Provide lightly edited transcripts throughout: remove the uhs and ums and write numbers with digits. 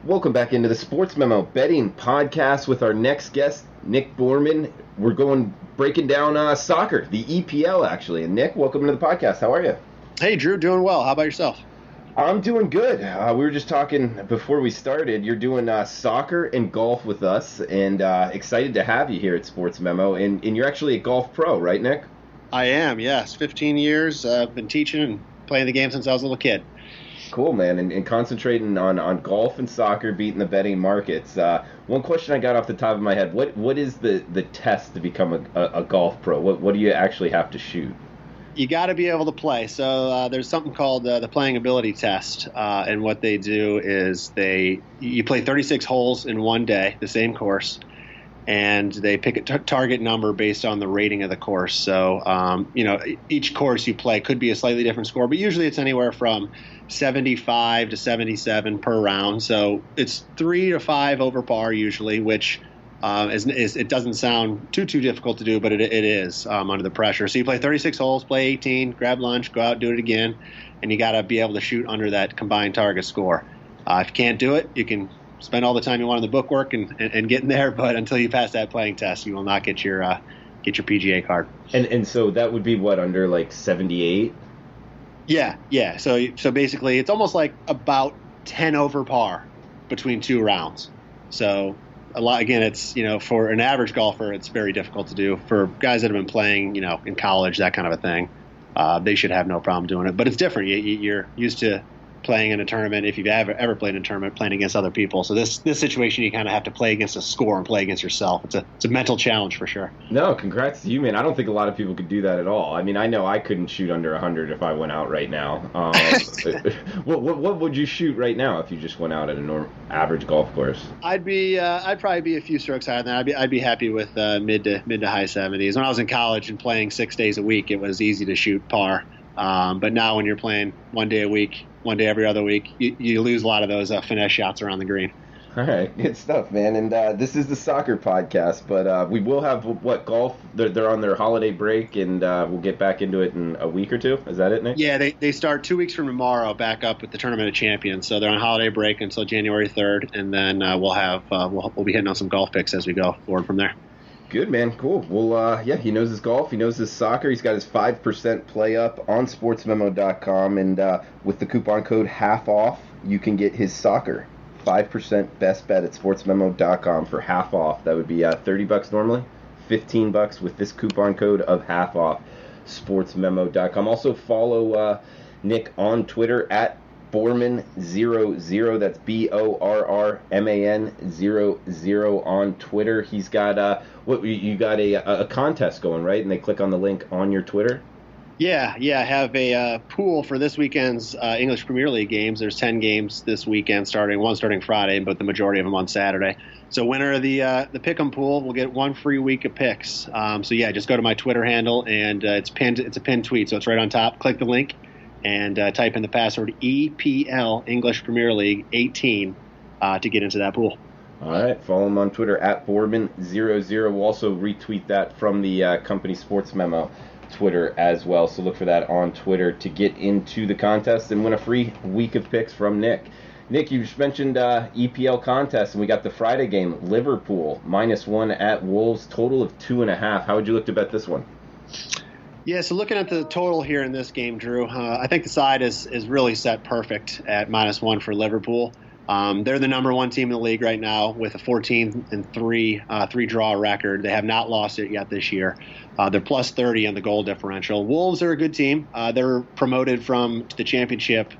Welcome back into the Sports Memo betting podcast with our next guest, Nick Borrman. We're breaking down soccer, the EPL actually. And Nick, welcome to the podcast. How are you? Hey, Drew, doing well. How about yourself? I'm doing good. We were just talking before we started. You're doing soccer and golf with us, and excited to have you here at Sports Memo. And you're actually a golf pro, right, Nick? I am, yes. 15 years. I've been teaching and playing the game since I was a little kid. Cool, man, and concentrating on golf and soccer, beating the betting markets. One question I got off the top of my head, what is the test to become a golf pro? What do you actually have to shoot? You got to be able to play. So there's something called the playing ability test, and what they do is you play 36 holes in one day, the same course, and they pick a target number based on the rating of the course. So, each course you play could be a slightly different score, but usually it's anywhere from 75 to 77 per round. So it's 3 to 5 over par usually, which it doesn't sound too difficult to do, but it is under the pressure. So you play 36 holes, play 18, grab lunch, go out, do it again, and you got to be able to shoot under that combined target score. If you can't do it, you can spend all the time you want on the bookwork and get in there, but until you pass that playing test, you will not get your PGA card. And so that would be what, under like 78? Yeah. So basically, it's almost like about 10 over par between two rounds. So it's for an average golfer, it's very difficult to do. For guys that have been playing, in college, that kind of a thing, they should have no problem doing it. But it's different. You're used to playing in a tournament, if you've ever played in a tournament, playing against other people. So this situation, you kind of have to play against a score and play against yourself. It's a mental challenge for sure. No, congrats to you, man. I don't think a lot of people could do that at all. I mean, I know I couldn't shoot under 100 if I went out right now. What would you shoot right now if you just went out at a average golf course? I'd probably be a few strokes higher than that. I'd be happy with mid to high 70s. When I was in college and playing 6 days a week, it was easy to shoot par. But now when you're playing one day a week, one day every other week, you lose a lot of those finesse shots around the green. All right, good stuff, man. And this is the soccer podcast, but we will have, golf? They're on their holiday break, and we'll get back into it in a week or two. Is that it, Nick? Yeah, they start 2 weeks from tomorrow back up with the Tournament of Champions. So they're on holiday break until January 3rd, and then we'll be hitting on some golf picks as we go forward from there. Good, man. Cool. Well, he knows his golf. He knows his soccer. He's got his 5% play up on sportsmemo.com. And with the coupon code half off, you can get his soccer 5% best bet at sportsmemo.com for half off. That would be $30 normally, $15 with this coupon code of half off, sportsmemo.com. Also follow Nick on Twitter at Borrman00. That's BORRMAN00 on Twitter. He's got you got a contest going, right? And they click on the link on your Twitter. Yeah. I have a pool for this weekend's English Premier League games. There's 10 games this weekend, one starting Friday, but the majority of them on Saturday. So winner of the pick'em pool will get one free week of picks. Just go to my Twitter handle, and it's a pinned tweet, so it's right on top. Click the link and type in the password EPL, English Premier League 18, to get into that pool. All right, follow him on Twitter at Borrman00. We'll also retweet that from the company Sports Memo Twitter as well. So look for that on Twitter to get into the contest and win a free week of picks from Nick. Nick, you just mentioned EPL contest, and we got the Friday game, Liverpool, -1 at Wolves, total of 2.5. How would you look to bet this one? Yeah, so looking at the total here in this game, Drew, I think the side is really set perfect at -1 for Liverpool. They're the number one team in the league right now with a 14-3 three-draw record. They have not lost it yet this year. They're plus 30 on the goal differential. Wolves are a good team. They're promoted from the championship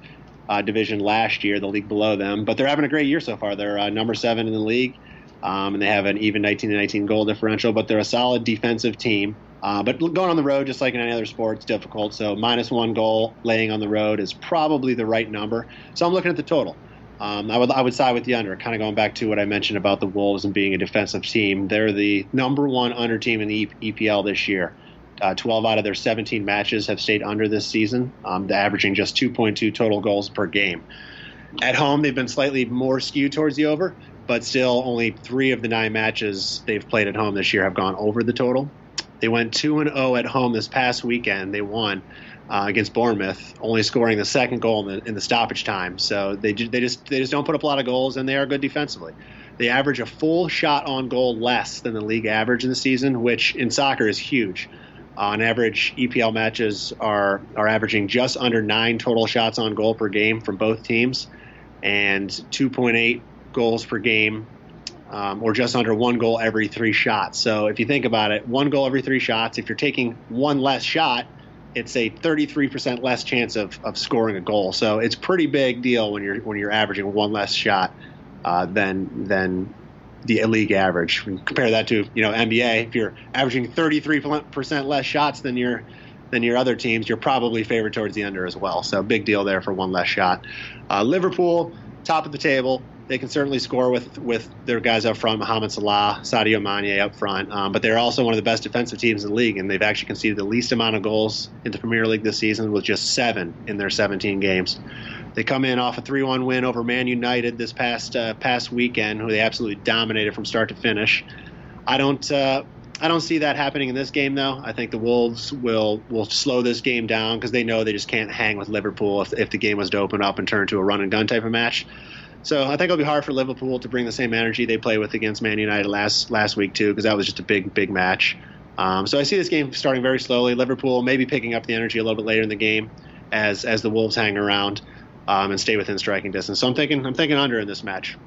division last year, the league below them, but they're having a great year so far. They're number 7 in the league, and they have an even 19-19 goal differential, but they're a solid defensive team. But going on the road, just like in any other sport, it's difficult. So -1 goal laying on the road is probably the right number. So I'm looking at the total. I would side with the under, kind of going back to what I mentioned about the Wolves and being a defensive team. They're the number one under team in the EPL this year. 12 out of their 17 matches have stayed under this season, averaging just 2.2 total goals per game. At home, they've been slightly more skewed towards the over, but still only 3 of the 9 matches they've played at home this year have gone over the total. They went 2-0 at home this past weekend. They won. against Bournemouth, only scoring the second goal in the stoppage time. So they just don't put up a lot of goals, and they are good defensively. They average a full shot on goal less than the league average in the season, which in soccer is huge. On average, EPL matches are averaging just under 9 total shots on goal per game from both teams, and 2.8 goals per game, or just under 1 goal every 3 shots. So if you think about it, 1 goal every 3 shots, if you're taking 1 less shot, it's a 33% less chance of scoring a goal. So it's a pretty big deal when you're averaging 1 less shot than the league average. Compare that to NBA. If you're averaging 33% less shots than your other teams, you're probably favored towards the under as well. So big deal there for 1 less shot. Liverpool, top of the table. They can certainly score with their guys up front, Mohamed Salah, Sadio Mane up front. But they're also one of the best defensive teams in the league, and they've actually conceded the least amount of goals in the Premier League this season with just 7 in their 17 games. They come in off a 3-1 win over Man United this past weekend, who they absolutely dominated from start to finish. I don't see that happening in this game, though. I think the Wolves will slow this game down because they know they just can't hang with Liverpool if the game was to open up and turn to a run and gun type of match. So I think it'll be hard for Liverpool to bring the same energy they played with against Man United last week too, because that was just a big match. So I see this game starting very slowly. Liverpool maybe picking up the energy a little bit later in the game as the Wolves hang around and stay within striking distance. So I'm thinking under in this match.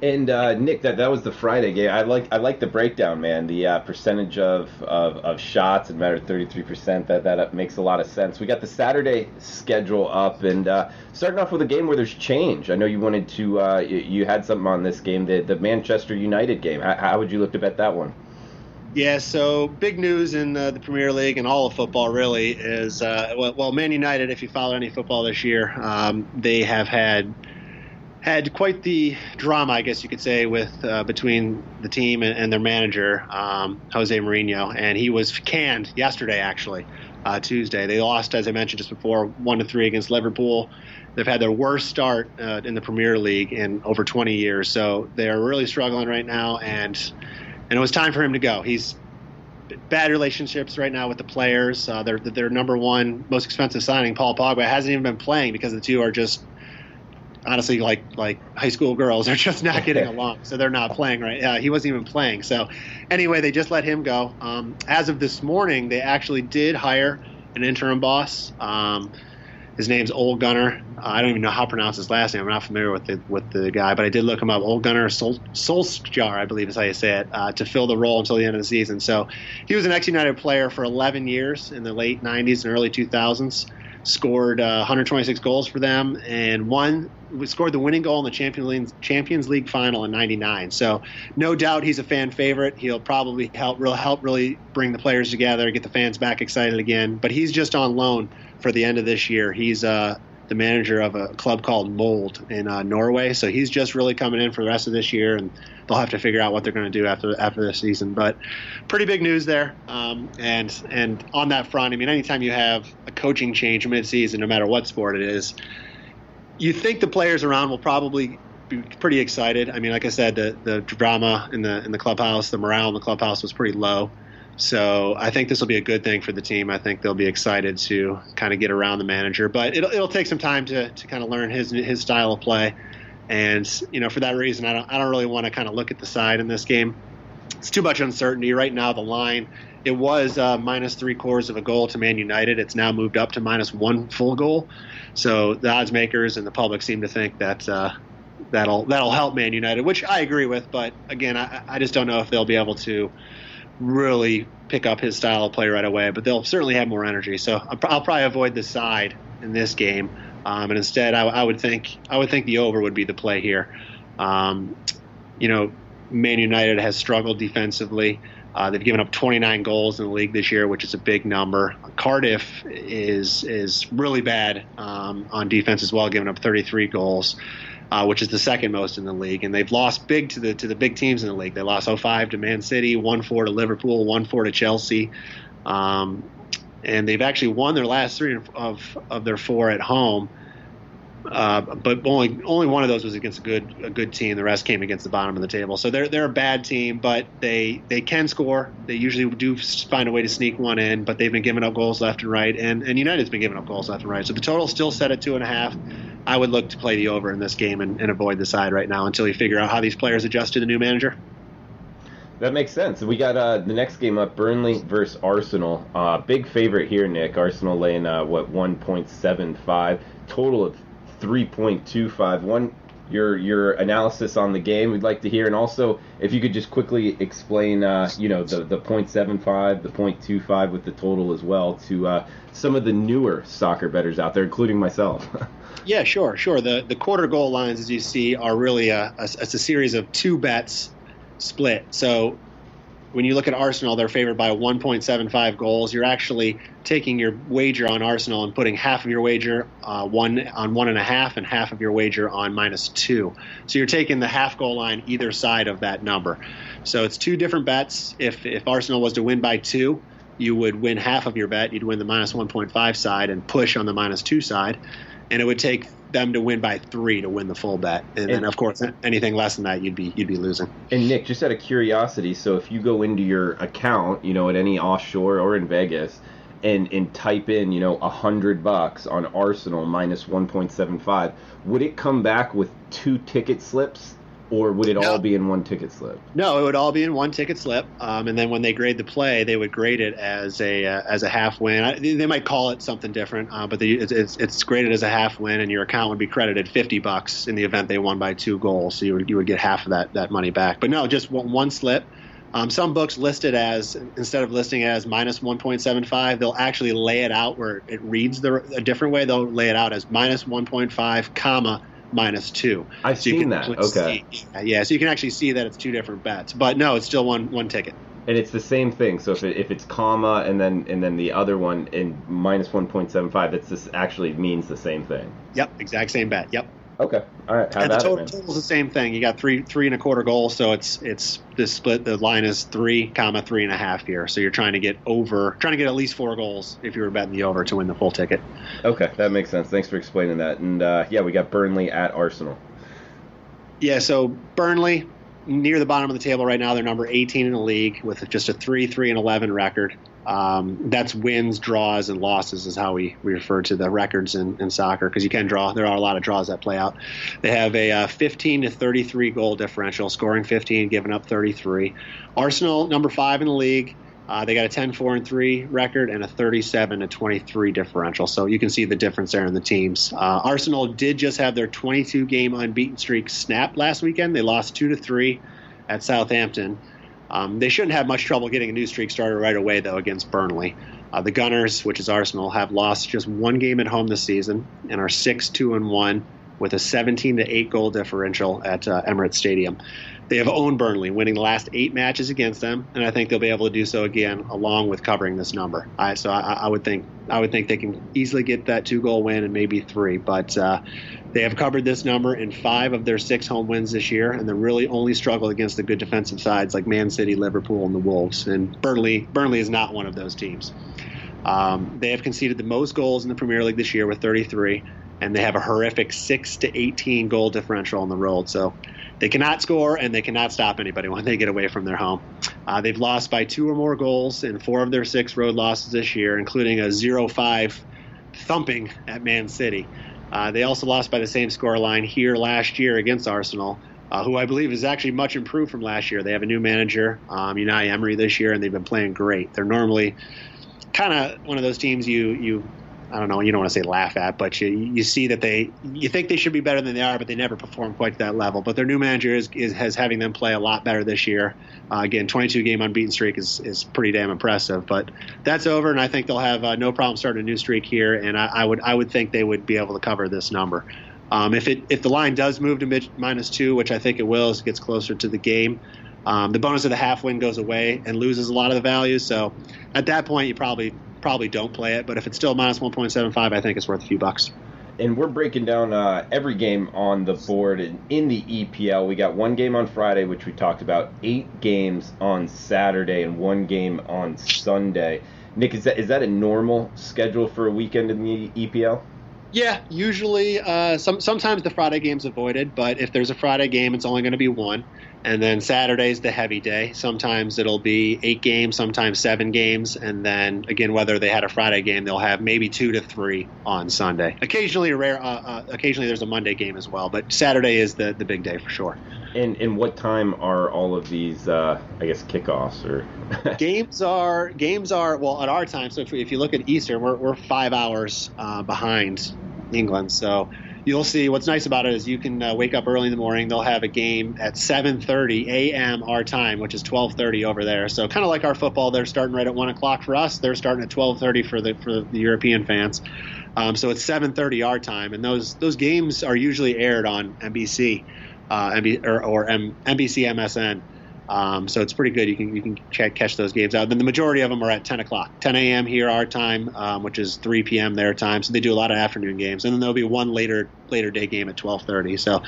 And Nick, that was the Friday game. I like the breakdown, man. The percentage of shots, it mattered 33%. That makes a lot of sense. We got the Saturday schedule up, and starting off with a game where there's change. I know you wanted to. You had something on this game, the Manchester United game. How would you look to bet that one? Yeah, so big news in the Premier League and all of football really is Man United. If you followed any football this year, they have had quite the drama, I guess you could say, with between the team and their manager, Jose Mourinho, and he was canned yesterday, actually, Tuesday. They lost, as I mentioned just before, 1-3 against Liverpool. They've had their worst start in the Premier League in over 20 years, so they're really struggling right now, and it was time for him to go. He's bad relationships right now with the players. Their number one most expensive signing, Paul Pogba, hasn't even been playing because the two are just honestly like high school girls. They're just not getting along, so they're not playing right. He wasn't even playing. So anyway, they just let him go. As of this morning, they actually did hire an interim boss. His name's Ole Gunnar. I don't even know how to pronounce his last name. I'm not familiar with the guy, but I did look him up. Ole Gunnar Solskjaer, I believe is how you say it, to fill the role until the end of the season. So he was an ex-United player for 11 years in the late 90s and early 2000s. Scored 126 goals for them and scored the winning goal in the Champions League final in '99. So no doubt he's a fan favorite. He'll probably help really bring the players together, get the fans back excited again. But he's just on loan for the end of this year. He's the manager of a club called Molde in Norway. So he's just really coming in for the rest of this year, and they'll have to figure out what they're going to do after this season. But pretty big news there. And on that front, I mean, anytime you have a coaching change mid-season, no matter what sport it is, you think the players around will probably be pretty excited. I mean, like I said, the drama in the clubhouse, the morale in the clubhouse was pretty low. So I think this will be a good thing for the team. I think they'll be excited to kind of get around the manager, but it'll take some time to kind of learn his style of play. And for that reason, I don't really want to kind of look at the side in this game. It's too much uncertainty right now. The line, it was minus 3/4 of a goal to Man United. It's now moved up to -1 full goal. So the odds makers and the public seem to think that that'll help Man United, which I agree with. But again, I just don't know if they'll be able to really pick up his style of play right away, but they'll certainly have more energy. So I'll probably avoid the side in this game, and instead I would think the over would be the play here. Man United has struggled defensively. They've given up 29 goals in the league this year, which is a big number. Cardiff is really bad on defense as well, giving up 33 goals. Which is the second most in the league, and they've lost big to the big teams in the league. They lost 0-5 to Man City, 1-4 to Liverpool, 1-4 to Chelsea, and they've actually won their last 3 of their 4 at home. but only one of those was against a good team. The rest came against the bottom of the table. So they're a bad team, but they can score. They usually do find a way to sneak one in, but they've been giving up goals left and right, and United's been giving up goals left and right. So the total's still set at 2.5. I would look to play the over in this game and avoid the side right now until you figure out how these players adjust to the new manager. That makes sense. We got the next game up, Burnley versus Arsenal. Big favorite here, Nick. Arsenal laying 1.75, total of 3.25. Your analysis on the game we'd like to hear, and also if you could just quickly explain the 0.75, the 0.25 with the total as well to some of the newer soccer bettors out there, including myself. Yeah, sure. The quarter goal lines, as you see, are really a series of two bets split. So when you look at Arsenal, they're favored by 1.75 goals. You're actually taking your wager on Arsenal and putting half of your wager on 1.5 and half of your wager on -2. So you're taking the half goal line either side of that number. So it's two different bets. If Arsenal was to win by 2, you would win half of your bet. You'd win the -1.5 side and push on the -2 side. And it would take them to win by 3 to win the full bet, and then of course anything less than that you'd be losing. And Nick, just out of curiosity, so if you go into your account, at any offshore or in Vegas, and type in $100 on Arsenal -1.75, would it come back with 2 ticket slips? Or would it all be in one ticket slip? No, it would all be in one ticket slip. And then when they grade the play, they would grade it as a half win. They might call it something different, but it's graded as a half win, and your account would be credited $50 in the event they won by 2 goals. So you would get half of that money back. But no, just one slip. Some books list it as, instead of listing it as -1.75, they'll actually lay it out where it reads a different way. They'll lay it out as -1.5, comma, -2. I've seen that. Okay. So you can actually see that it's 2 different bets, but no, it's still one ticket. And it's the same thing. So if it's comma and then the other one in -1.75, this actually means the same thing. Yep, exact same bet. Yep. Okay. All right. And the total's the same thing. You got 3.25 goals, so it's this split. The line is 3, 3.5 here. So you're trying to get at least 4 goals if you were betting the over to win the full ticket. Okay, that makes sense. Thanks for explaining that. And we got Burnley at Arsenal. Yeah, so Burnley near the bottom of the table right now. They're number 18 in the league with just a 3-3-11 record. That's wins, draws, and losses is how we refer to the records in soccer, because you can draw. There are a lot of draws that play out. They have a 15 to 33 goal differential, scoring 15, giving up 33. Arsenal, number 5 in the league. They got a 10-4-3 record and a 37 to 23 differential. So you can see the difference there in the teams. Arsenal did just have their 22-game unbeaten streak snapped last weekend. They lost 2-3 at Southampton. They shouldn't have much trouble getting a new streak started right away, though, against Burnley. The Gunners, which is Arsenal, have lost just 1 game at home this season and are 6-2-1 with a 17 to 8 goal differential at Emirates Stadium. They have owned Burnley, winning the last 8 matches against them, and I think they'll be able to do so again, along with covering this number. So I would think they can easily get that 2-goal win and maybe 3, but they have covered this number in 5 of their 6 home wins this year, and they're really only struggled against the good defensive sides like Man City, Liverpool, and the Wolves. And Burnley is not one of those teams. They have conceded the most goals in the Premier League this year with 33, and they have a horrific 6 to 18 goal differential on the road. So they cannot score, and they cannot stop anybody when they get away from their home. They've lost by 2 or more goals in 4 of their 6 road losses this year, including a 0-5 thumping at Man City. They also lost by the same scoreline here last year against Arsenal, who I believe is actually much improved from last year. They have a new manager, Unai Emery, this year, and they've been playing great. They're normally kind of one of those teams I don't know, you don't want to say laugh at, but you see that you think they should be better than they are, but they never perform quite to that level. But their new manager has having them play a lot better this year. Again, 22-game unbeaten streak is pretty damn impressive. But that's over, and I think they'll have no problem starting a new streak here, and I would think they would be able to cover this number. If the line does move to -2, which I think it will as it gets closer to the game, the bonus of the half win goes away and loses a lot of the value. So at that point, you probably don't play it, but if it's still -1.75, I think it's worth a few bucks. And we're breaking down every game on the board in the EPL. We got 1 game on Friday, which we talked about, 8 games on Saturday, and 1 game on Sunday. Nick, is that a normal schedule for a weekend in the EPL? Yeah, usually sometimes the Friday game's avoided, but if there's a Friday game, it's only going to be one. And then Saturday's the heavy day. Sometimes it'll be 8 games, sometimes 7 games. And then, again, whether they had a Friday game, they'll have maybe 2 to 3 on Sunday. Occasionally there's a Monday game as well, but Saturday is the big day for sure. And what time are all of these, kickoffs? Or Games are well, at our time, so if you look at Eastern, we're 5 hours behind England. So you'll see what's nice about it is you can wake up early in the morning. They'll have a game at 7:30 a.m. our time, which is 12:30 over there. So kind of like our football, they're starting right at 1 o'clock for us. They're starting at 12:30 for the European fans. So it's 7:30 our time, and those games are usually aired on NBC or NBC MSN. So it's pretty good. You can catch those games out. Then the majority of them are at 10 o'clock, 10 a.m. here our time, which is 3 p.m. their time. So they do a lot of afternoon games, and then there'll be one later day game at 12:30. So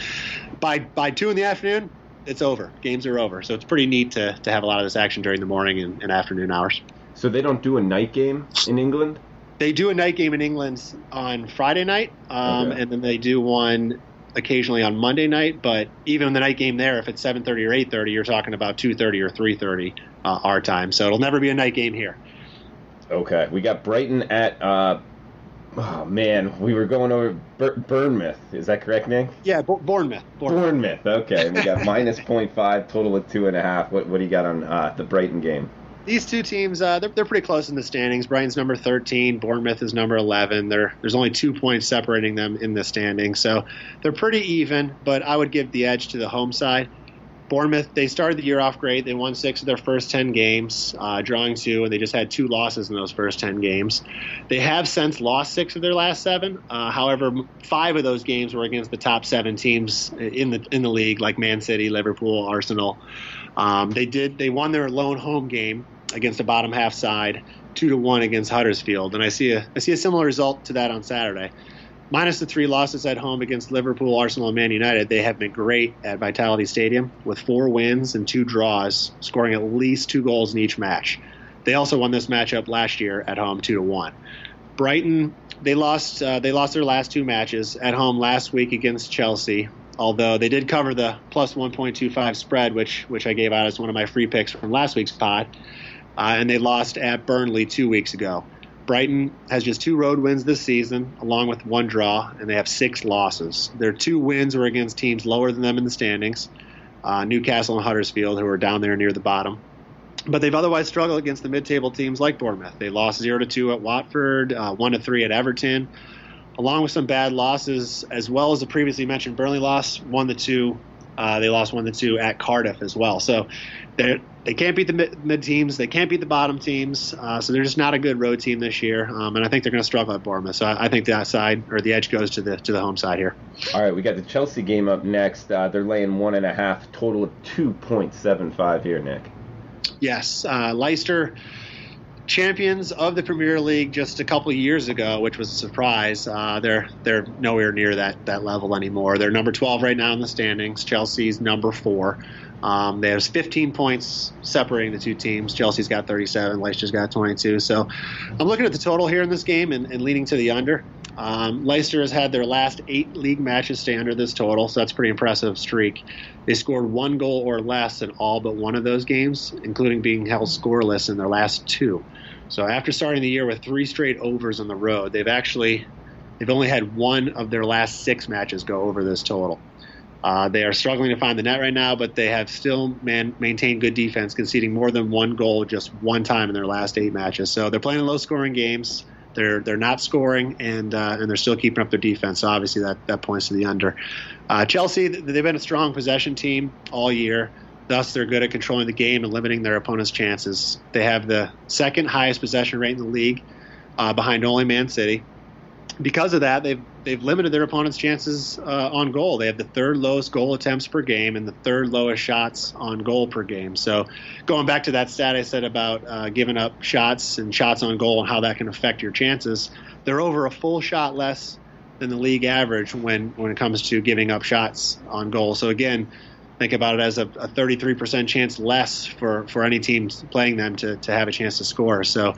by 2 in the afternoon, it's over. Games are over. So it's pretty neat to have a lot of this action during the morning and afternoon hours. So they don't do a night game in England? They do a night game in England on Friday night, Okay. and then they do one occasionally on Monday night, but even the night game there, if it's 7:30 or 8:30, you're talking about 2:30 or 3:30 our time. So it'll never be a night game here. Okay, we got Brighton at. We were going over Bournemouth. Is that correct, Nick? Yeah, Bournemouth. Bournemouth. Okay, and we got minus 0.5, total of 2.5. What do you got on the Brighton game? These two teams, they're pretty close in the standings. Brighton's number 13. Bournemouth is number 11. There's only 2 points separating them in the standings. So they're pretty even, but I would give the edge to the home side. Bournemouth, they started the year off great. They won 6 of their first 10 games, drawing 2, and they just had 2 losses in those first 10 games. They have since lost 6 of their last 7. However, 5 of those games were against the top 7 teams in the league, like Man City, Liverpool, Arsenal. They won their lone home game against a bottom half side, 2-1 against Huddersfield, and I see a similar result to that on Saturday. Minus the 3 losses at home against Liverpool, Arsenal, and Man United, they have been great at Vitality Stadium with 4 wins and 2 draws, scoring at least 2 goals in each match. They also won this matchup last year at home 2-1. Brighton, they lost their last 2 matches at home last week against Chelsea. Although they did cover the plus 1.25 spread, which I gave out as one of my free picks from last week's pod. And they lost at Burnley 2 weeks ago. Brighton has just 2 road wins this season, along with 1 draw, and they have 6 losses. Their 2 wins were against teams lower than them in the standings, Newcastle and Huddersfield, who are down there near the bottom. But they've otherwise struggled against the mid-table teams like Bournemouth. They lost 0-2 at Watford, 1-3 at Everton, along with some bad losses, as well as the previously mentioned Burnley loss, 1-2. They lost 1-2 at Cardiff as well. So they can't beat the mid teams. They can't beat the bottom teams. So they're just not a good road team this year. And I think they're going to struggle at Bournemouth. So I think that side, or the edge, goes to the home side here. All right, we got the Chelsea game up next. They're laying 1.5, total of 2.75 here, Nick. Yes, Leicester, champions of the Premier League just a couple of years ago, which was a surprise. They're nowhere near that level anymore. They're number 12 right now in the standings. Chelsea's number 4. There's 15 points separating the 2 teams. Chelsea's got 37, Leicester's got 22. So I'm looking at the total here in this game and leaning to the under. Leicester has had their last 8 league matches stay under this total, so that's a pretty impressive streak. They scored 1 goal or less in all but one of those games, including being held scoreless in their last 2. So after starting the year with 3 straight overs on the road, they've only had 1 of their last 6 matches go over this total. They are struggling to find the net right now, but they have still maintained good defense, conceding more than 1 goal just 1 time in their last 8 matches. So they're playing low-scoring games. They're not scoring, and they're still keeping up their defense. So obviously that points to the under. Chelsea, they've been a strong possession team all year. Thus, they're good at controlling the game and limiting their opponent's chances. They have the 2nd highest possession rate in the league, behind only Man City. Because of that, they've limited their opponent's chances on goal. They have the 3rd lowest goal attempts per game and the 3rd lowest shots on goal per game. So going back to that stat I said about giving up shots and shots on goal and how that can affect your chances, they're over a full shot less than the league average when it comes to giving up shots on goal. So again, think about it as a 33% chance less for any team playing them to have a chance to score. So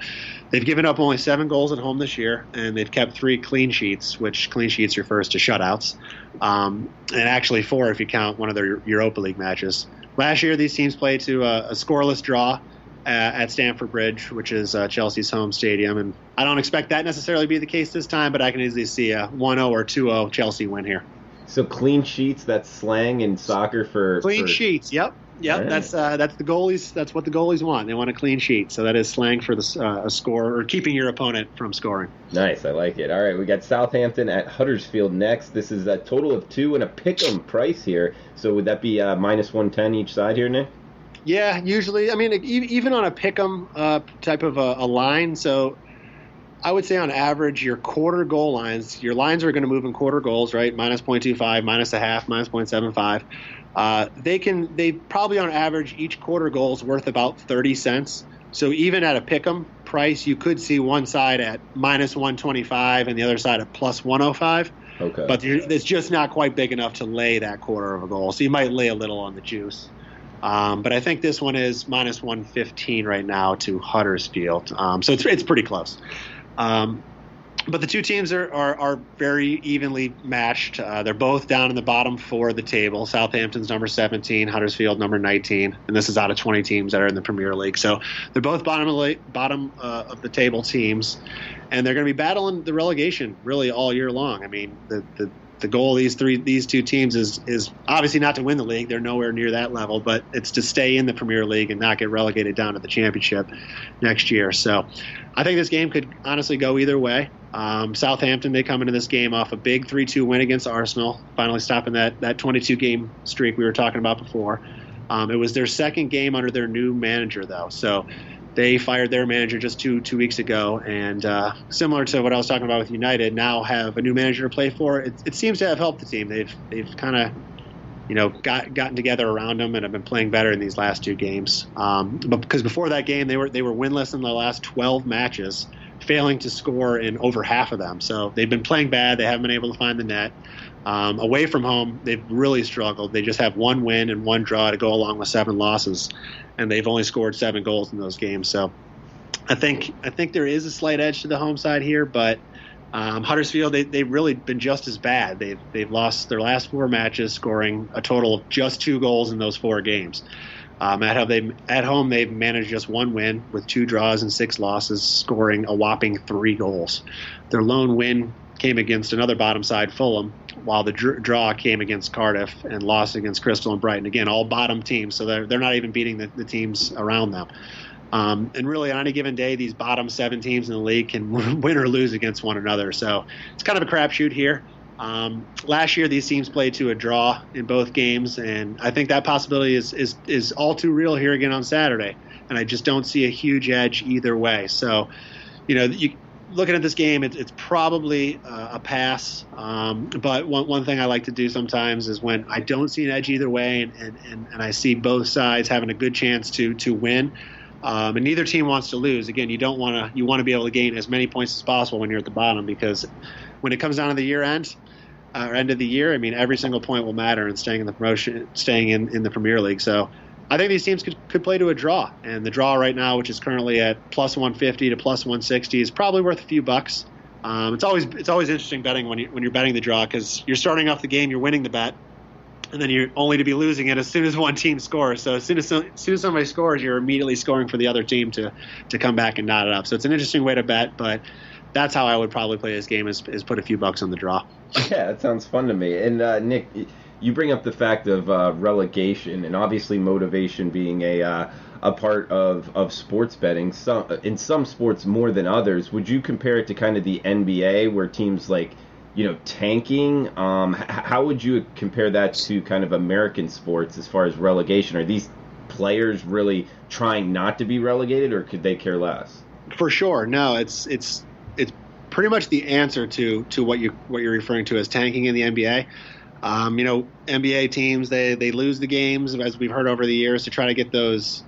they've given up only 7 goals at home this year, and they've kept 3 clean sheets, which clean sheets refers to shutouts, and actually 4 if you count one of their Europa League matches. Last year, these teams played to a scoreless draw at Stamford Bridge, which is Chelsea's home stadium. And I don't expect that necessarily to be the case this time, but I can easily see a 1-0 or 2-0 Chelsea win here. So clean sheets, that's slang in soccer for... Clean sheets, yep. Right. That's the goalies. That's what the goalies want. They want a clean sheet. So that is slang for a score, or keeping your opponent from scoring. Nice, I like it. All right, we got Southampton at Huddersfield next. This is a total of 2 and a pick'em price here. So would that be minus 110 each side here, Nick? Yeah, usually. I mean, even on a pick'em type of a line. So I would say on average, your quarter goal lines, your lines are going to move in quarter goals, right? Minus 0.25, minus a half, minus 0.75. They probably on average, each quarter goal is worth about 30 cents. So even at a pick'em price, you could see one side at minus 125 and the other side at plus 105. Okay. But it's just not quite big enough to lay that quarter of a goal. So you might lay a little on the juice. But I think this one is minus 115 right now to Huddersfield. So it's pretty close. But the two teams are very evenly matched. They're both down in the bottom 4 of the table. Southampton's number 17, Huddersfield number 19, and this is out of 20 teams that are in the Premier League. So they're both bottom of the table teams, and they're going to be battling the relegation really all year long. I mean, the goal of these two teams is obviously not to win the league. They're nowhere near that level, but it's to stay in the Premier League and not get relegated down to the Championship next year. So I think this game could honestly go either way. Southampton, they come into this game off a big 3-2 win against Arsenal, finally stopping that 22-game streak we were talking about before. It was their second game under their new manager, though. So they fired their manager just two weeks ago, and similar to what I was talking about with United, now have a new manager to play for. It seems to have helped the team. They've kind of gotten together around them and have been playing better in these last 2 games. But because before that game, they were winless in the last 12 matches, failing to score in over half of them. So they've been playing bad. They haven't been able to find the net. Away from home, they've really struggled. They just have 1 win and 1 draw to go along with 7 losses, and they've only scored 7 goals in those games. So I think there is a slight edge to the home side here, but Huddersfield, they've really been just as bad. They've lost their last 4 matches, scoring a total of just 2 goals in those 4 games. At home, they've managed just 1 win with 2 draws and 6 losses, scoring a whopping 3 goals. Their lone win came against another bottom side, Fulham, while the draw came against Cardiff and lost against Crystal and Brighton. Again, all bottom teams, so they're not even beating the teams around them. And really, on any given day, these bottom 7 teams in the league can win or lose against one another. So it's kind of a crapshoot here. Last year, these teams played to a draw in both games, and I think that possibility is all too real here again on Saturday. And I just don't see a huge edge either way. So, looking at this game, it's probably a pass. But one thing I like to do sometimes is when I don't see an edge either way, and I see both sides having a good chance to win. And neither team wants to lose. Again, you want to be able to gain as many points as possible when you're at the bottom, because when it comes down to the year end or end of the year, I mean, every single point will matter in staying in the promotion, staying in the Premier League. So I think these teams could play to a draw, and the draw right now, which is currently at plus 150 to plus 160, is probably worth a few bucks. It's always interesting betting when you're betting the draw, because you're starting off the game, you're winning the bet, and then you're only to be losing it as soon as one team scores. So as soon as somebody scores, you're immediately scoring for the other team to come back and knot it up. So it's an interesting way to bet, but that's how I would probably play this game, is put a few bucks on the draw. Yeah, that sounds fun to me. And Nick, you bring up the fact of relegation, and obviously motivation being a part of sports betting. In some sports more than others. Would you compare it to kind of the NBA, where teams like, tanking? How would you compare that to kind of American sports as far as relegation? Are these players really trying not to be relegated, or could they care less? For sure, no. It's pretty much the answer to what you're referring to as tanking in the NBA. NBA teams, they lose the games, as we've heard over the years, to try to get those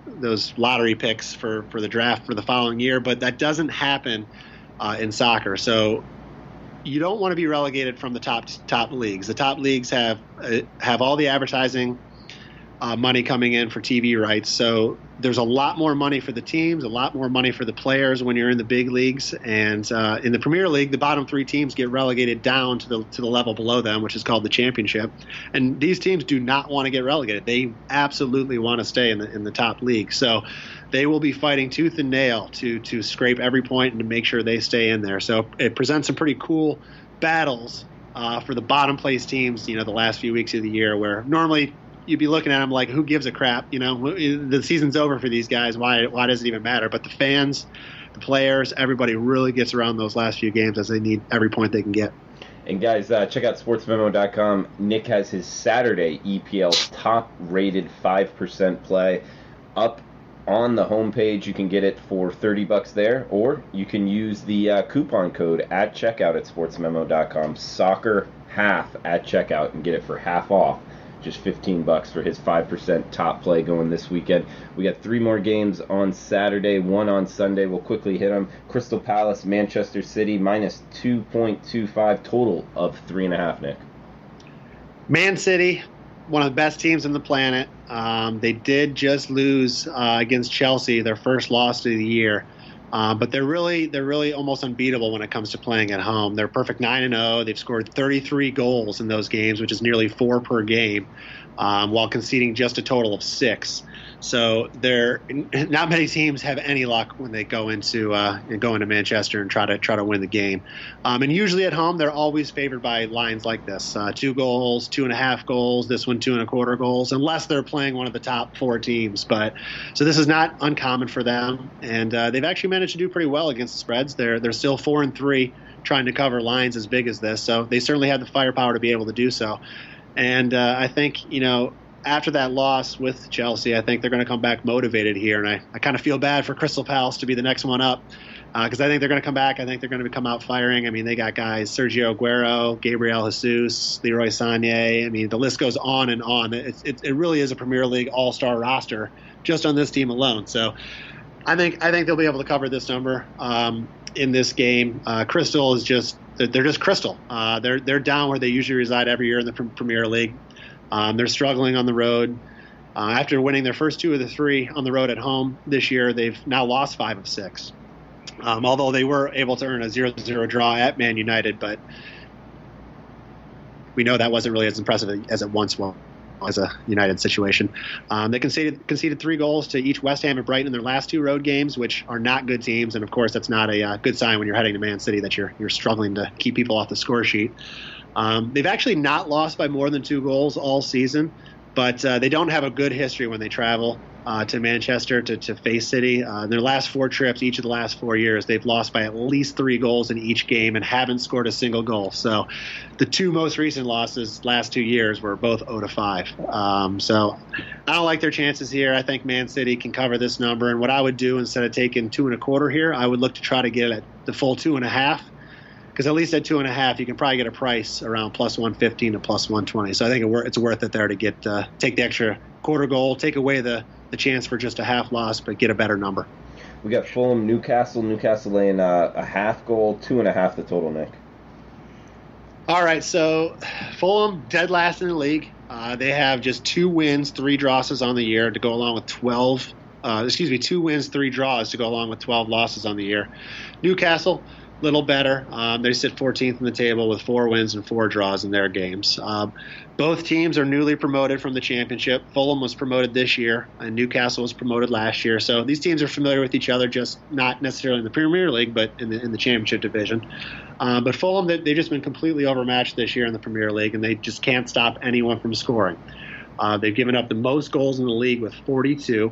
lottery picks for the draft for the following year, but that doesn't happen in soccer. So you don't want to be relegated from the top leagues. The top leagues have all the advertising money coming in for TV rights. So there's a lot more money for the teams, a lot more money for the players when you're in the big leagues. And in the Premier League, the bottom 3 teams get relegated down to the level below them, which is called the Championship. And these teams do not want to get relegated. They absolutely want to stay in the top league. So they will be fighting tooth and nail to scrape every point and to make sure they stay in there. So it presents some pretty cool battles for the bottom place teams, the last few weeks of the year, where normally you'd be looking at them like, who gives a crap? The season's over for these guys. Why does it even matter? But the fans, the players, everybody really gets around those last few games as they need every point they can get. And guys, check out sportsmemo.com. Nick has his Saturday EPL top-rated 5% play up on the homepage. You can get it for $30 there, or you can use the coupon code at checkout at sportsmemo.com, soccer half at checkout, and get it for half off. Just $15 for his 5% top play going this weekend. We got 3 more games on Saturday, 1 on Sunday. We'll quickly hit them. Crystal Palace, Manchester City, minus 2.25, total of 3.5, Nick. Man City, one of the best teams on the planet. They did just lose against Chelsea, their first loss of the year. But they're really almost unbeatable when it comes to playing at home. They're perfect 9-0. They've scored 33 goals in those games, which is nearly 4 per game, while conceding just a total of 6. So not many teams have any luck when they go into Manchester and try to win the game. And usually at home, they're always favored by lines like this: 2 goals, 2.5 goals. This one 2.25 goals, unless they're playing one of the top 4 teams. So this is not uncommon for them, and they've actually managed to do pretty well against the spreads. They're still 4-3, trying to cover lines as big as this. So they certainly have the firepower to be able to do so. And I think after that loss with Chelsea, I think they're going to come back motivated here. And I kind of feel bad for Crystal Palace to be the next one up, because I think they're going to come back. I think they're going to come out firing. I mean, they got guys: Sergio Aguero, Gabriel Jesus, Leroy Sané. I mean, the list goes on and on. It really is a Premier League all-star roster just on this team alone. So I think they'll be able to cover this number in this game. Crystal is they're just Crystal. They're down where they usually reside every year in the Premier League. They're struggling on the road. After winning their first 2 of the 3 on the road at home this year, they've now lost 5 of 6. Although they were able to earn a 0-0 draw at Man United, but we know that wasn't really as impressive as it once was as a United situation. They conceded 3 goals to each West Ham and Brighton in their last 2 road games, which are not good teams. And of course, that's not a good sign when you're heading to Man City that you're struggling to keep people off the score sheet. They've actually not lost by more than 2 goals all season, but they don't have a good history when they travel to Manchester to face City. In their last 4 trips, each of the last 4 years, they've lost by at least 3 goals in each game and haven't scored a single goal. So the 2 most recent losses last 2 years were both 0-5. So I don't like their chances here. I think Man City can cover this number. And what I would do, instead of taking 2.25 here, I would look to try to get it at the full 2.5. Because at least at 2.5, you can probably get a price around plus 115 to plus 120. So I think it's worth it there to take the extra quarter goal, take away the chance for just a half loss, but get a better number. We got Fulham, Newcastle laying a half goal, 2.5 the total, Nick. All right, so Fulham dead last in the league. They have just 2 wins, 3 draws on the year to go along with 2 wins, 3 draws to go along with 12 losses on the year. Newcastle, little better. They sit 14th in the table with 4 wins and 4 draws in their games. Both teams are newly promoted from the championship. Fulham was promoted this year, and Newcastle was promoted last year. So these teams are familiar with each other, just not necessarily in the Premier League, but in the championship division. But Fulham, they've just been completely overmatched this year in the Premier League, and they just can't stop anyone from scoring. They've given up the most goals in the league with 42.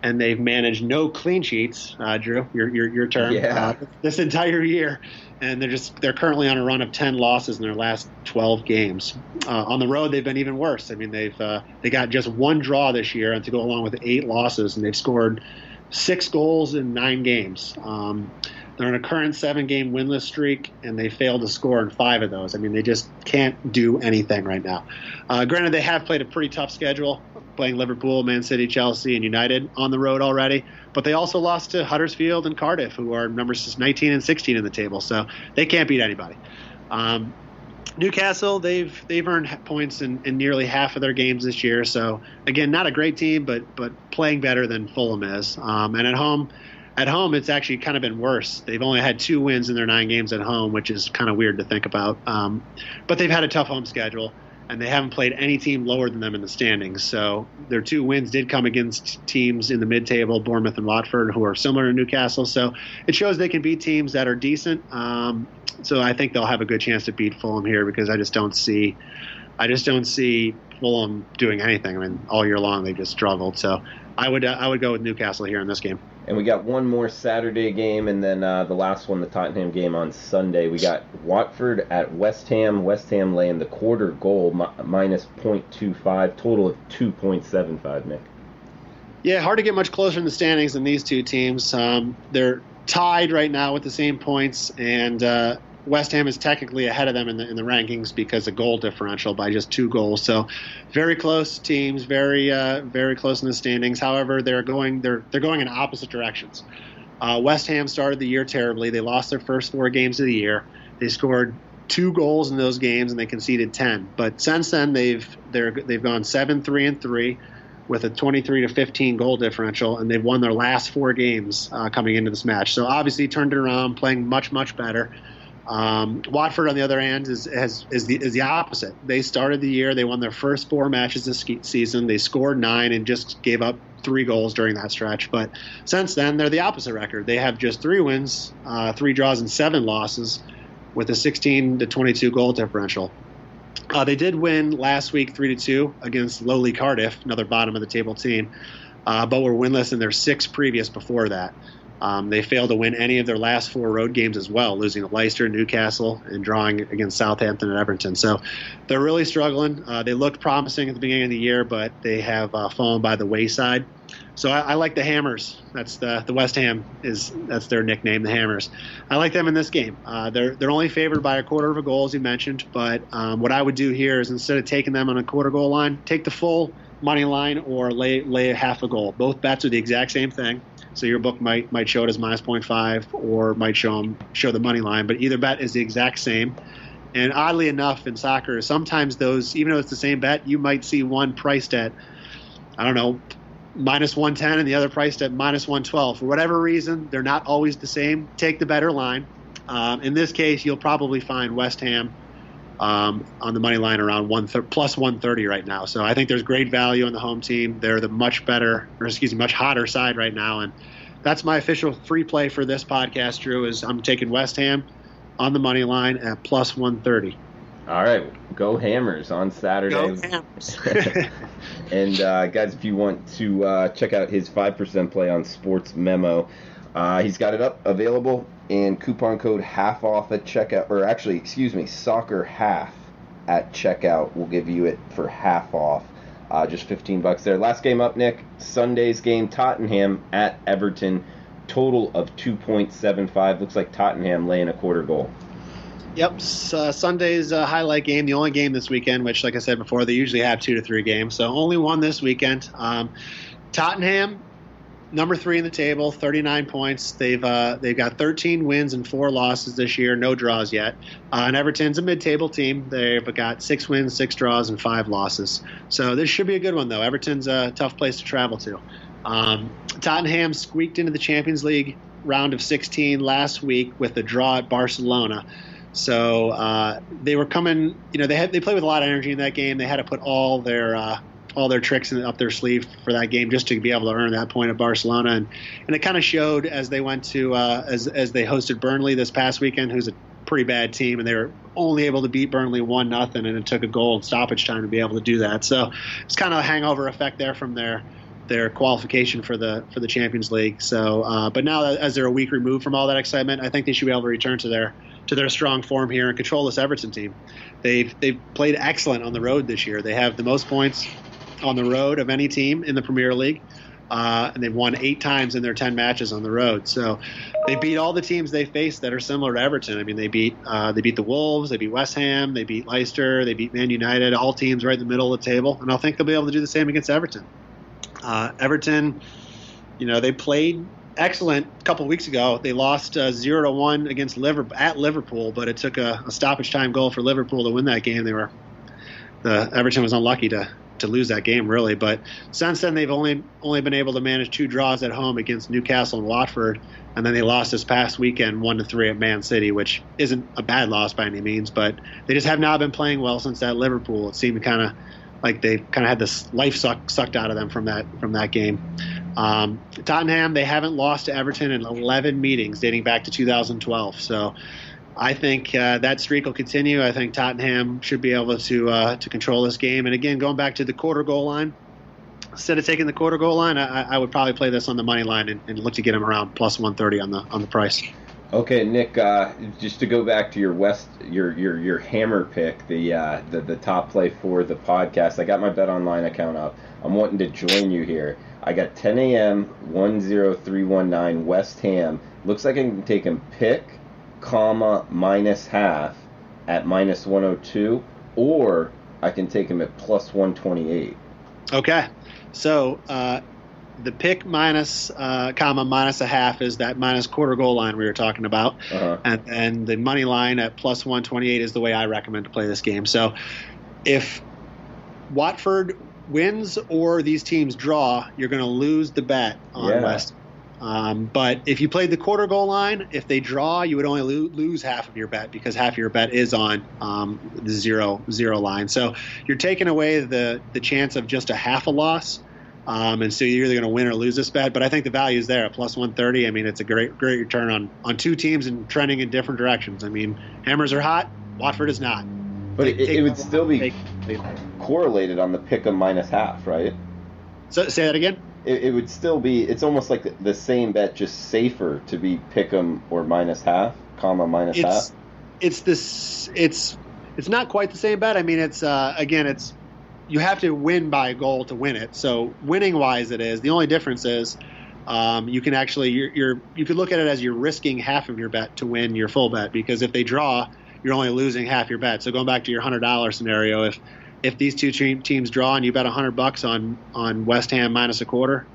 And they've managed no clean sheets, Drew, your term, this entire year. And they're currently on a run of 10 losses in their last 12 games. On the road, they've been even worse. I mean, they got just 1 draw this year, and to go along with 8 losses, and they've scored 6 goals in 9 games. They're on a current 7-game winless streak, and they failed to score in 5 of those. I mean, they just can't do anything right now. Granted, they have played a pretty tough schedule, playing Liverpool, Man City, Chelsea, and United on the road already. But they also lost to Huddersfield and Cardiff, who are numbers 19 and 16 in the table. So they can't beat anybody. Newcastle, they've earned points in nearly half of their games this year. So again, not a great team, but playing better than Fulham is. And at home, it's actually kind of been worse. They've only had 2 wins in their 9 games at home, which is kind of weird to think about. But they've had a tough home schedule, and they haven't played any team lower than them in the standings. So their 2 wins did come against teams in the mid-table, Bournemouth and Watford, who are similar to Newcastle. So it shows they can beat teams that are decent. So I think they'll have a good chance to beat Fulham here, because I just don't see Fulham doing anything. I mean, all year long they've just struggled. So I would go with Newcastle here in this game. And we got one more Saturday game, and then the last one, the Tottenham game on Sunday. We got Watford at West Ham. West Ham laying the quarter goal, minus 0.25, total of 2.75, Nick. Yeah, hard to get much closer in the standings than these two teams. They're tied right now with the same points, and West Ham is technically ahead of them in the rankings because of goal differential by just 2 goals. So very close teams, very close in the standings. However, they're going in opposite directions. West Ham started the year terribly. They lost their first 4 games of the year. They scored 2 goals in those games and they conceded 10. But since then they've gone 7-3-3 with a 23-15 goal differential, and they've won their last 4 games coming into this match. So obviously turned it around, playing much better. Watford, on the other hand, is the opposite. They started the year, they won their first 4 matches this season. They scored 9 and just gave up 3 goals during that stretch. But since then, they're the opposite record. They have just 3 wins, 3 draws, and 7 losses, with a 16-22 goal differential. They did win last week 3-2 against lowly Cardiff, another bottom of the table team, but were winless in their 6 previous before that. They failed to win any of their last 4 road games as well, losing to Leicester, Newcastle, and drawing against Southampton and Everton. So they're really struggling. They looked promising at the beginning of the year, but they have fallen by the wayside. So I like the Hammers. That's the West Ham that's their nickname, the Hammers. I like them in this game. They're only favored by a quarter of a goal, as you mentioned. But what I would do here is, instead of taking them on a quarter goal line, take the full money line or lay a half a goal. Both bets are the exact same thing. So your book might show it as minus 0.5 or might show the money line, but either bet is the exact same. And oddly enough, in soccer, sometimes those, even though it's the same bet, you might see one priced at, I don't know, minus 110 and the other priced at minus 112. For whatever reason, they're not always the same. Take the better line. In this case, you'll probably find West Ham on the money line around plus 130 right now. So I think there's great value on the home team. They're the much hotter side right now. And that's my official free play for this podcast, Drew, is I'm taking West Ham on the money line at plus 130. All right, go Hammers on Saturday. Go Hammers. And guys, if you want to check out his 5% play on Sportsmemo, he's got it up available, and coupon code half off at checkout, or actually, soccer half at checkout will give you it for half off, just $15 there. Last game up, Nick, Sunday's game, Tottenham at Everton, total of 2.75. Looks like Tottenham laying a quarter goal. Yep, Sunday's highlight game, the only game this weekend, which, like I said before, they usually have 2 to 3 games, so only one this weekend. Tottenham, number 3 in the table, 39 points. They've got 13 wins and 4 losses this year, no draws yet. And Everton's a mid-table team. They've got 6 wins, 6 draws, and 5 losses. So this should be a good one, though. Everton's a tough place to travel to. Tottenham squeaked into the Champions League round of 16 last week with a draw at Barcelona. So they were coming. They played with a lot of energy in that game. They had to put all their tricks up their sleeve for that game just to be able to earn that point at Barcelona, and it kind of showed as they went to as they hosted Burnley this past weekend, who's a pretty bad team, and they were only able to beat Burnley 1-0, and it took a goal in stoppage time to be able to do that. So it's kind of a hangover effect there from their qualification for the Champions League. So, but now as they're a week removed from all that excitement, I think they should be able to return to their strong form here and control this Everton team. They've played excellent on the road this year. They have the most points on the road of any team in the Premier League, and they've won 8 times in their 10 matches on the road. So they beat all the teams they faced that are similar to Everton. I mean, they beat the Wolves, they beat West Ham, they beat Leicester, they beat Man United, all teams right in the middle of the table, and I think they'll be able to do the same against Everton. Everton, they played excellent a couple of weeks ago. They lost 0-1 against Liverpool, but it took a stoppage time goal for Liverpool to win that game. Everton was unlucky to lose that game, really. But since then, they've only been able to manage 2 draws at home against Newcastle and Watford, and then they lost this past weekend 1-3 at Man City, which isn't a bad loss by any means, but they just have not been playing well since that Liverpool. It seemed kind of like they kind of had this life sucked out of them from that game. Tottenham, they haven't lost to Everton in 11 meetings dating back to 2012. So I think that streak will continue. I think Tottenham should be able to control this game. And again, going back to the quarter goal line, instead of taking the quarter goal line, I would probably play this on the money line and look to get them around plus 130 on the price. Okay, Nick. Just to go back to your hammer pick, the top play for the podcast. I got my Bet Online account up. I'm wanting to join you here. I got 10 a.m. 10319 West Ham. Looks like I can take him pick, minus half at minus 102, or I can take him at plus 128. Okay, so the pick minus a half is that minus quarter goal line we were talking about, and the money line at plus 128 is the way I recommend to play this game. So if Watford wins or these teams draw, you're going to lose the bet on West. But if you played the quarter goal line, if they draw, you would only lose half of your bet because half of your bet is on the zero line. So you're taking away the chance of just a half a loss. And so you're either going to win or lose this bet. But I think the value is there at plus 130. I mean, it's a great return on 2 teams and trending in different directions. I mean, Hammers are hot. Watford is not. But it would still be correlated on the pick'em minus half, right? So say that again. It would still be. It's almost like the same bet, just safer to be pick'em or minus half, minus half. It's not quite the same bet. I mean, it's you have to win by a goal to win it. So winning wise, it is. The only difference is you can actually you could look at it as you're risking half of your bet to win your full bet, because if they draw, you're only losing half your bet. So going back to your $100 scenario, if these 2 teams draw and you bet $100 on West Ham minus a quarter,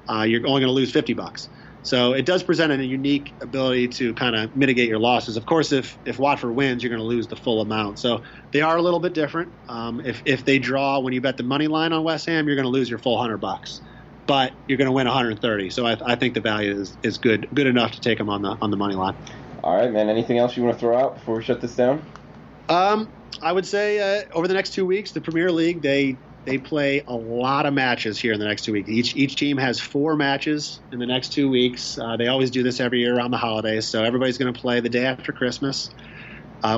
you're only going to lose $50. So it does present a unique ability to kind of mitigate your losses. Of course, if Watford wins, you're going to lose the full amount. So they are a little bit different. If they draw, when you bet the money line on West Ham, you're going to lose your full $100, but you're going to win 130. So I think the value is good enough to take them on the money line. All right, man. Anything else you want to throw out before we shut this down? I would say over the next 2 weeks, the Premier League, they play a lot of matches here in the next 2 weeks. Each team has 4 matches in the next 2 weeks. They always do this every year around the holidays. So everybody's going to play the day after Christmas,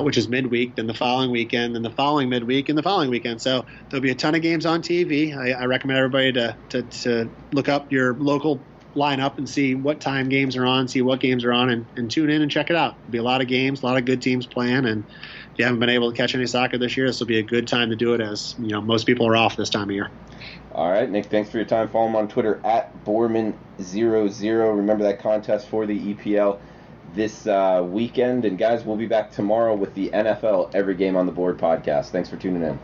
which is midweek, then the following weekend, then the following midweek, and the following weekend. So there'll be a ton of games on TV. I recommend everybody to look up your local lineup and see what time games are on, see what games are on, and tune in and check it out. There'll be a lot of games, a lot of good teams playing, and if you haven't been able to catch any soccer this year, this will be a good time to do it, as most people are off this time of year. All right, Nick, thanks for your time. Follow him on Twitter at Borman00. Remember that contest for the EPL this weekend. And guys, we'll be back tomorrow with the NFL Every Game on the Board podcast. Thanks for tuning in.